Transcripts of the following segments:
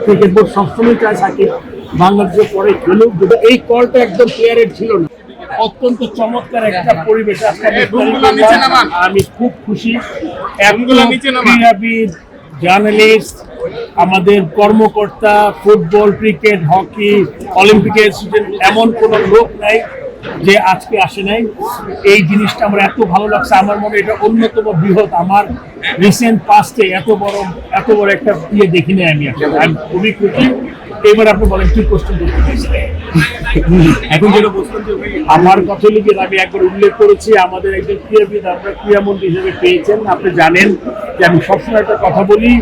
Cricket board সবসময় চায় সাকিব বাংলাদেশের পরে খেলুক, কিন্তু এই কলটা একদম ক্লিয়ারের ছিল না। অত্যন্ত চমৎকার একটা পরিবেশ আজকে আমি খুব খুশি। ক্রীড়াবিদ, জার্নালিস্ট, আমাদের কর্মকর্তা, ফুটবল, ক্রিকেট, হকি, অলিম্পিকের এমন কোনো লোক নাই যে আজকে আসে নাই। এই জিনিসটা আমার এত ভালো লাগছে, আমার মনে এটা অন্যতম বৃহৎ। আমার রিসেন্ট পাস্টে এত বড় একটা দেখিনি আমি আসলে। আমি খুবই খুশি। এবার আপনি বলেন কি কোশ্চেন করতে চাইছেন? এখন যেটা বলছেন যে আমার কথা লিখে আমি একবার উল্লেখ করেছি, আমাদের একজন ক্রীড়াবিদ আমরা ক্রীড়ামন্ত্রী হিসেবে পেয়েছেন। আপনি জানেন যে আমি সবসময় একটা কথা বলি,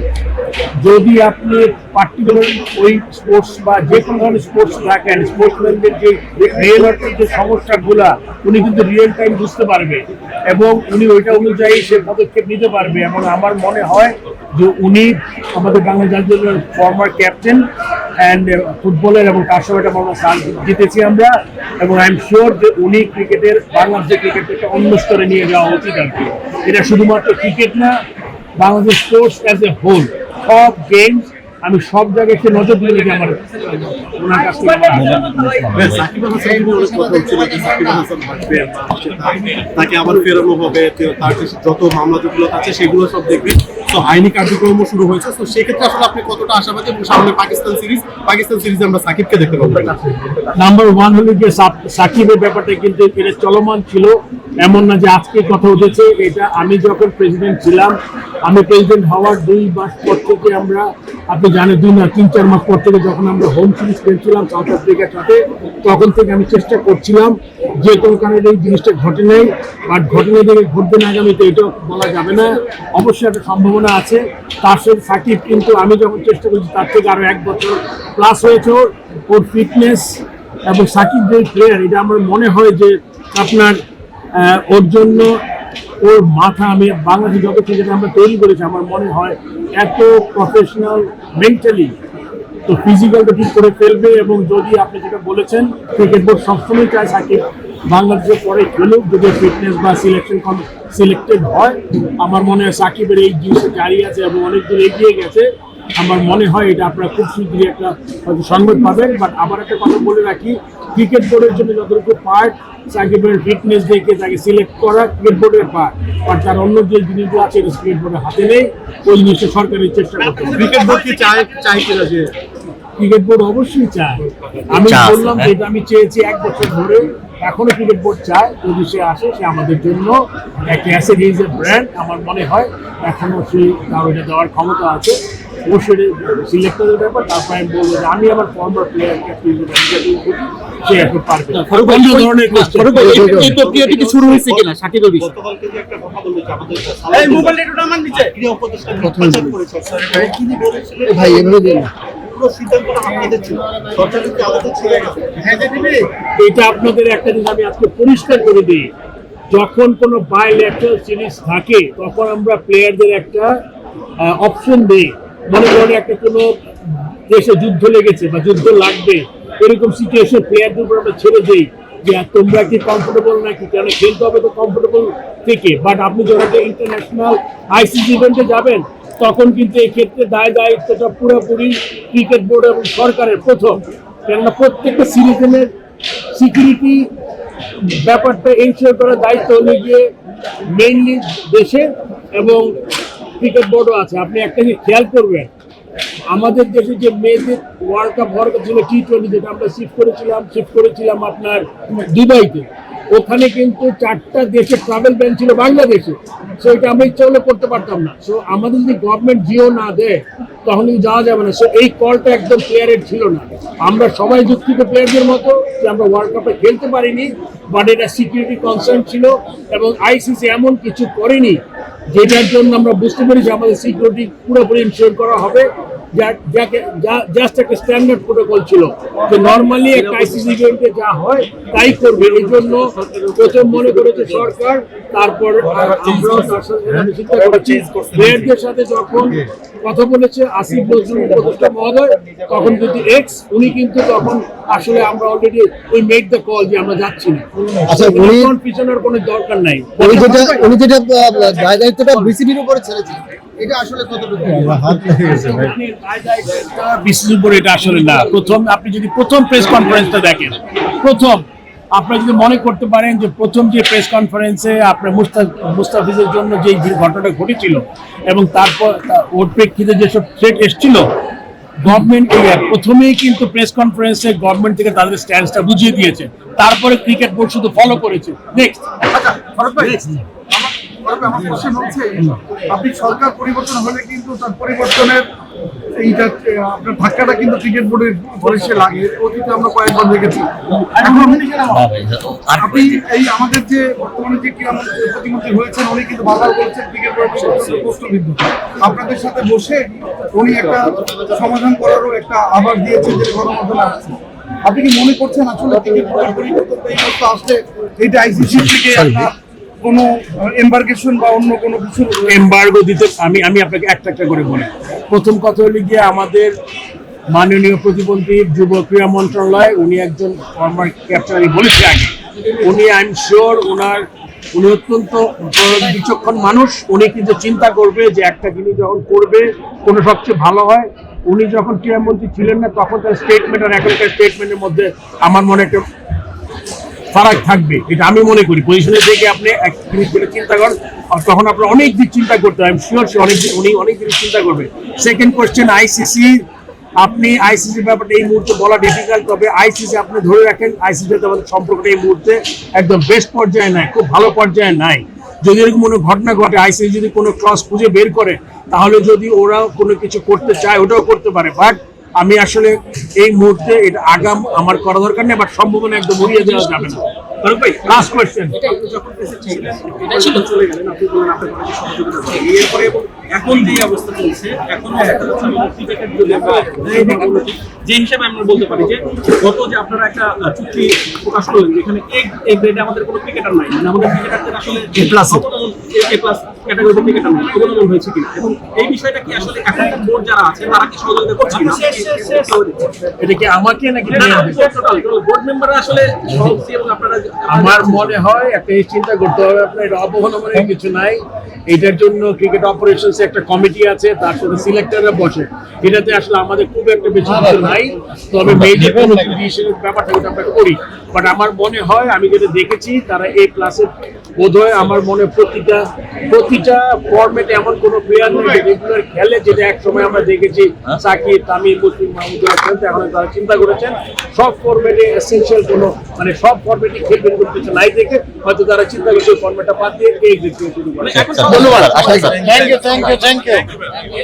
যদি আপনি পার্টিকুলার ওই স্পোর্টস বা যে কোনো ধরনের স্পোর্টস থাকেন, স্পোর্টসম্যানদের যে রিয়েল যে সমস্যাগুলা উনি কিন্তু রিয়েল টাইম বুঝতে পারবে এবং উনি ওইটা অনুযায়ী সে পদক্ষেপ নিতে পারবে। এবং আমার মনে হয় যে উনি আমাদের বাংলাদেশ জাতীয় দলের ফর্মার ক্যাপ্টেন অ্যান্ড ফুটবলের, এবং তার সঙ্গে একটা বড় স্থান জিতেছি আমরা। এবং আই এম শিওর যে উনি ক্রিকেটের বাংলাদেশের ক্রিকেটকে অন্য স্তরে নিয়ে যাওয়া উচিত আর কি। এটা শুধুমাত্র ক্রিকেট না, Bangladesh sports as a whole, সব গেমস আমি সব জায়গায় একটু নজর দিয়ে রেখে আমার ওনার কাছ থেকে তাকে আবার ফেরানো হবে, তার যত মামলা যেগুলো আছে সেগুলো সব দেখবে। তো আইনি কার্যক্রমও শুরু হয়েছে। তো সেক্ষেত্রে আসলে আপনি কতটা আশাবাদী এবং সামনে পাকিস্তান সিরিজে আমরা সাকিবকে দেখতে পাবো? নাম্বার ওয়ান হলো যে সাকিবের ব্যাপারটা কিন্তু এটা চলমান ছিল, এমন না যে আজকে কথা উঠেছে। এটা আমি যখন প্রেসিডেন্ট ছিলাম, আমি প্রেসিডেন্ট হওয়ার 2 মাস পর থেকে আমরা, আপনি জানেন 3-4 মাস পর থেকে যখন আমরা হোম সিরিজ খেলছিলাম সাউথ আফ্রিকার সাথে, তখন থেকে আমি চেষ্টা করছিলাম যে কোনো কারণে এই জিনিসটা ঘটে নেই। বাট ঘটনা দেখে ঘটবে না আগামীতে এটা বলা যাবে না, অবশ্যই একটা সম্ভাবনা আছে। তার সাথে সাকিব কিন্তু আমি যখন চেষ্টা করছি তার থেকে আরো 1 বছর প্লাস হয়েছে ওর ফিটনেস এবং সাকিব যে প্লেয়ার, এটা আমার মনে হয় যে আপনার ওর জন্য ওর মাথা, আমি বাংলাদেশে যত ক্রিকেট আমরা তৈরি করেছি আমার মনে হয় এত প্রফেশনাল, মেন্টালি তো ফিজিক্যালটা ঠিক করে ফেলবে। এবং যদি আপনি যেটা বলেছেন ক্রিকেট বোর্ড সবসময় চায় সাকিব বাংলাদেশের পরে খেলুক, যদি ফিটনেস বা সিলেক্টেড হয়। আমার মনে হয় সাকিবের এই জিনিসটা জারি আছে এবং অনেক দূর এগিয়ে গেছে। আমার মনে হয় এটা আপনারা খুব শীঘ্রই একটা হয়তো সংবাদ পাবেন। বাট আবার একটা কথা বলে রাখি, ক্রিকেট বোর্ডের জন্য যতটুকু পার্ট সাকিবের ফিটনেস দেখে তাকে সিলেক্ট করা ক্রিকেট বোর্ডের পার্ট, বাট তার অন্য যে জিনিসগুলো আছে এটা ক্রিকেট বোর্ডের হাতে নেই। ওই জিনিসটা সরকারের চেষ্টা করতে হবে। ক্রিকেট বোর্ড কি চাই কিনা? যে ক্রিকেট বোর্ড অবশ্যই চায়। আমি বললাম যে আমি চেয়েছি 1 বছর ধরে, এখনো ক্রিকেট বোর্ড চায় যদি সে আসে, সে আমাদের জন্য একটা অ্যাসেট, ইজ এ ব্র্যান্ড। আমার মনে হয় এখনো সেই তার ওইটা দেওয়ার ক্ষমতা আছে। ও সেটা সিলেক্টরের ব্যাপার। তারপর আমি বলবো যে আমি আমার ফর্মার প্লেয়ারকে সে এখন পারবে। এই প্রক্রিয়াটি কি শুরু হয়েছে কিনা সাকিবের বিষয়ে? ভাই এভাবে দিন, এটা আপনাদের একটা জিনিস আমি আজকে পরিষ্কার করে দিই, যখন কোনো বাইল্যাটারাল সিরিজ থাকে তখন আমরা প্লেয়ারদের একটা অপশন দিই। মনে করেন একটা কোনো দেশে যুদ্ধ লেগেছে বা যুদ্ধ লাগবে, এরকম সিচুয়েশন প্লেয়ারদের উপর আমরা ছেড়ে দিই যে তোমরা কি কমফোর্টেবল নাকি, কেন খেলতে হবে তো কমফোর্টেবল থেকে। বাট আপনি যখন ইন্টারন্যাশনাল আইসিসি ইভেন্টে যাবেন তখন কিন্তু এই ক্ষেত্রে দায়িত্বটা পুরোপুরি ক্রিকেট বোর্ড এবং সরকারের প্রথম, কেননা প্রত্যেকটা সিটিজেনের সিকিউরিটি ব্যাপারটা এনশিওর করার দায়িত্ব হলে গিয়ে মেইনলি দেশের, এবং ক্রিকেট বোর্ডও আছে। আপনি একটা জিনিস খেয়াল করবেন, আমাদের দেশে যে মেয়েদের ওয়ার্ল্ড কাপ ছিল T20, যেটা আমরা শিফট করেছিলাম আপনার দুবাইতে, ওখানে কিন্তু 4টা দেশে ট্রাভেল ব্যান ছিল বাংলাদেশে। সো এটা আমরা ইচ্ছা হলে করতে পারতাম না। সো আমাদের যদি গভর্নমেন্ট জিও না দেয় তখন কিন্তু যাওয়া যাবে না। সো এই কলটা একদম ক্লিয়ারের ছিল না। আমরা সবাই দুঃখিত প্লেয়ারদের মতো যে আমরা ওয়ার্ল্ড কাপে খেলতে পারিনি, বাট এটা সিকিউরিটি কনসার্ন ছিল এবং আইসিসি এমন কিছু করেনি যেটার জন্য আমরা বুঝতে পারি যে আমাদের সিকিউরিটি পুরোপুরি ইনশিওর করা হবে। জাস্ট একটা স্ট্যান্ডার্ড প্রোটোকল ছিল যে নর্মালি একটা আইসিসি ইভেন্টে যা হয় তাই করবে। এই জন্য প্রথম মনে করেছে সরকার তারপর আমরাও তার সাথে চিন্তা করেছি প্লেয়ারদের সাথে যখন কথা বলেছে আসিফ নজরুল উপদেষ্টা মহোদয়, তখন কিন্তু উনি কিন্তু তখন আসলে আমরা অলরেডি ওই মেড দ্য কল যে আমরা যাচ্ছি না। আচ্ছা, উনি পিছনের কোনো দরকার নাই। উনি যেটা দায় দায়িত্বটা বিসিবির উপরে ছেড়েছেন, এটা আসলে কতটুকু বিসিবির উপরে এটা আসলে না। আপনি যদি প্রথম প্রেস কনফারেন্সটা দেখেন, আপনারা যদি মনে করতে পারেন যে প্রথম যে প্রেস কনফারেন্সে আপনার মুস্তাফিজের জন্য যে ঘটনাটা ঘটেছিল এবং তারপর ওর প্রেক্ষিতে যেসব থ্রেট এসেছিল, গভর্নমেন্ট প্রথমেই কিন্তু প্রেস কনফারেন্সে গভর্নমেন্ট থেকে তাদের স্ট্যান্ডটা বুঝিয়ে দিয়েছে, তারপরে ক্রিকেট বোর্ড শুধু ফলো করেছে। নেক্সট আমার প্রশ্ন হচ্ছে, আপনি সরকার পরিবর্তন হলে কিন্তু তার পরিবর্তনের এইটা আপনার ধাক্কাটা কিন্তু ক্রিকেট বোর্ডের ভবিষ্যে লাগে, অতীতে আমরা কয়েকবার দেখেছি। এখন আপনি এই আমাদের যে বর্তমানে যে ক্রীড়া প্রতিমন্ত্রী হয়েছেন, উনি কিন্তু বাধাও করেছেন ক্রিকেট বোর্ডের প্রশ্নবিদ্ধ। আপনাদের সাথে বসে উনি একটা সমাধান করারও একটা আভাস দিয়েছেন যে গণমাধ্যমে আসছে। আপনি কি মনে করছেন আসলে ক্রিকেট বোর্ডের পরিবর্তন এই মুহূর্তে আসলে এইটা আইসিসি থেকে কোনো এমবার্গেশন বা অন্য কোনো কিছু এমবার্গো দিতে আমি আপনাকে একটা করে বলি। প্রথম কথা হলো গিয়ে আমাদের মাননীয় প্রতিমন্ত্রী যুব ক্রীড়া মন্ত্রণালয়, উনি একজন ফর্মার ক্যাপ্টেন, আমি বলেছি আগে, উনি আই এম শিওর উনি অত্যন্ত বিচক্ষণ মানুষ। উনি কিন্তু চিন্তা করবে যে একটা জিনিস যখন করবে কোনো সবচেয়ে ভালো হয়। উনি যখন ক্রীড়ামন্ত্রী ছিলেন না তখন তার স্টেটমেন্ট আর এখনকার স্টেটমেন্টের মধ্যে আমার মনে একটা ফারাক থাকবে, এটা আমি মনে করি। পজিশনে থেকে আপনি এক জিনিস করে চিন্তা করেন, তখন আপনার অনেক দিক চিন্তা করতে হয়। শিওর উনি অনেক জিনিস চিন্তা করবে। সেকেন্ড কোয়েশ্চেন, আইসিসি, আপনি আইসিসির ব্যাপারটা এই মুহূর্তে বলা ডিফিকাল্ট, তবে আইসিসি আপনি ধরে রাখেন আইসিসির সাথে আমাদের সম্পর্কটা এই মুহূর্তে একদম বেস্ট পর্যায়ে নাই, খুব ভালো পর্যায়ে নাই। যদি এরকম কোনো ঘটনা ঘটে, আইসিসি যদি কোনো ক্লস খুঁজে বের করে, তাহলে যদি ওরা কোনো কিছু করতে চায় ওটাও করতে পারে। বাট আমি আসলে এই মুহূর্তে এটা আগাম আমার করা দরকার নেই, বাট সম্ভাবনা একদম উড়িয়ে দেওয়া যাবে না। লাস্ট কোয়েশ্চেন, এখন যে অবস্থা চলছে, এখন যে হিসাবে আমরা বলতে পারি যে গত যে আপনারা একটা চুক্তি প্রকাশ করলেন, যেখানে এ গ্রেডে আমাদের কোনো ক্রিকেটার নাই, মানে আমাদের ক্রিকেটারদের আসলে এ প্লাস ক্যাটাগরিতে ক্রিকেটার নাই, অবনমন হয়েছে কিনা, এবং এই বিষয়টা কি আসলে এখনকার বোর্ড যারা আছে তারা কি সহযোগিতা করছে কিনা? এটা কি আমাকে নাকি বোর্ড মেম্বাররা আসলে সহযোগী, এবং আপনারা আমার মনে হয় একটা চিন্তা করতে হবে আপনার, এটা অবলম্বনের কিছু নাই। এটার জন্য ক্রিকেট অপারেশনস একটা কমিটি আছে, তার সাথে সিলেক্টররা বসে। এটাতে আসলে আমাদের খুব একটা বেশি কিছু নাই, তবে মেজর কোনো ডিসিশনের ব্যাপারটা ওটা আমরা করি। বাট আমার মনে হয়, আমি যেটা দেখেছি, তারা এই ক্লাসে বোধ হয় আমার মনে প্রতিটা ফরম্যাটে এমন কোনো প্লেয়ার নেই যে রেগুলার খেলে, যেটা এক সময় আমরা দেখেছি সাকিব, তামিম, মুশফিক মাহমুদুল্লাহ খেলতে। এখন তারা চিন্তা করেছেন সব ফরম্যাটে এসেনশিয়াল কোনো, মানে সব ফরম্যাটে খেলবেন কোনো কিছু নাই দেখে হয়তো তারা চিন্তা করছে ফরম্যাটটা বাদ দিয়ে এই শুরু করে। ধন্যবাদ। Thank you.